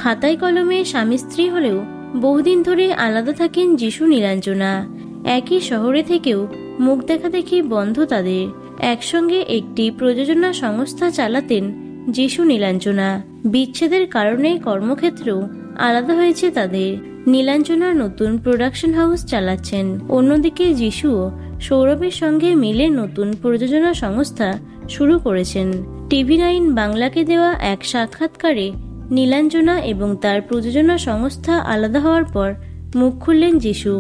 খাতায় কলমে স্বামী স্ত্রী হলেও বহুদিন ধরে আলাদা থাকেন যিশু নীলাঞ্জনা। একই শহরে থেকেও মুখ দেখাদেখি বন্ধ তাদের। একসঙ্গে একটি প্রযোজনা সংস্থা চালাতেন যিশু নীলাঞ্জনা। বিচ্ছেদের কারণে কর্মক্ষেত্রেও আলাদা হয়েছে তাদের। নীলাঞ্জনা নতুন প্রোডাকশন হাউস চালাচ্ছেন, অন্যদিকে যিশুও সৌরভের সঙ্গে মিলে নতুন প্রযোজনা সংস্থা শুরু করেছেন। TV9 বাংলাকে দেওয়া এক সাক্ষাৎকারে নীলাঞ্জনা এবং তার প্রযোজনা সংস্থা আলাদা হওয়ার পর মুখ খুললেন যিশু।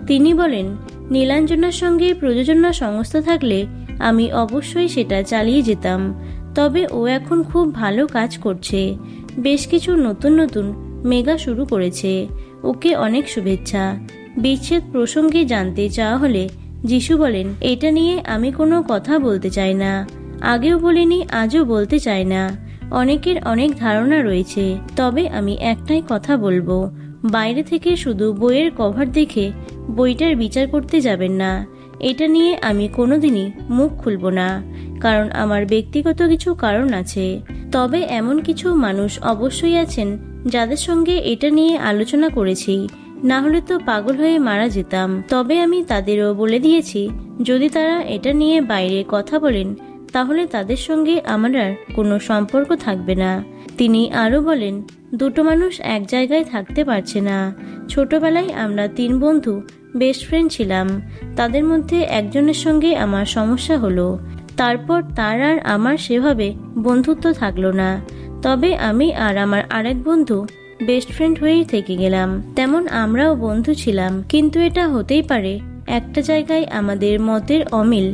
তিনি বলেন, নীলাঞ্জনার সঙ্গে প্রযোজনা সংস্থা থাকলে আমি অবশ্যই সেটা চালিয়ে যেতাম, তবে ও এখন খুব ভালো কাজ করছে, বেশ কিছু নতুন নতুন মেগা শুরু করেছে, ওকে অনেক শুভেচ্ছা। বিচ্ছেদ প্রসঙ্গে জানতে চাওয়া হলে যিশু বলেন, এটা নিয়ে আমি কোনো কথা বলতে চাই না, আগেও বলিনি, আজও বলতে চাই না। অনেকের অনেক ধারণা রয়েছে, তবে আমি একটাই কথা বলবো, বাইরে থেকে শুধু বইয়ের কভার দেখে বইটার বিচার করতে যাবেন না। এটা নিয়ে আমি কোনোদিনই মুখ খুলব না, কারণ আমার ব্যক্তিগত কিছু কারণ আছে। তবে এমন কিছু মানুষ অবশ্যই আছেন যাদের সঙ্গে এটা নিয়ে আলোচনা করেছি, না হলে তো পাগল হয়ে মারা যেতাম। তবে আমি তাদেরও বলে দিয়েছি, যদি তারা এটা নিয়ে বাইরে কথা বলেন তাহলে তাদের সঙ্গে আমার আর কোনো সম্পর্ক থাকবে না। তিনি আরও বলেন, দুটো মানুষ এক জায়গায় থাকতে পারছে না। ছোটবেলায় আমরা 3 বন্ধু বেস্ট ফ্রেন্ড ছিলাম, তাদের মধ্যে একজনের সঙ্গে আমার সমস্যা হলো, তারপর তার আর আমার সেভাবে বন্ধুত্ব থাকলো না। তবে আমি আর আমার আরেক বন্ধু বেস্ট ফ্রেন্ড হয়েই থেকে গেলাম। তেমন আমরাও বন্ধু ছিলাম, কিন্তু এটা হতেই পারে একটা জায়গায় আমাদের মতের অমিল,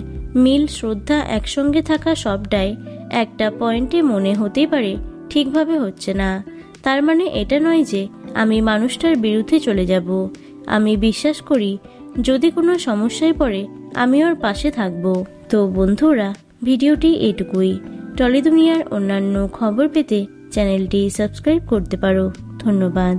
মিল, শ্রদ্ধা একসঙ্গে থাকা সবটাই একটা পয়েন্টে মনে হতেই পারে ঠিকভাবে হচ্ছে না। তার মানে এটা নয় যে আমি মানুষটার বিরুদ্ধে চলে যাব। আমি বিশ্বাস করি যদি কোনো সমস্যায় পড়ে আমি ওর পাশে থাকবো। তো বন্ধুরা, ভিডিওটি এটুকুই। টলি দুনিয়ার অন্যান্য খবর পেতে চ্যানেলটি সাবস্ক্রাইব করতে পারো। ধন্যবাদ।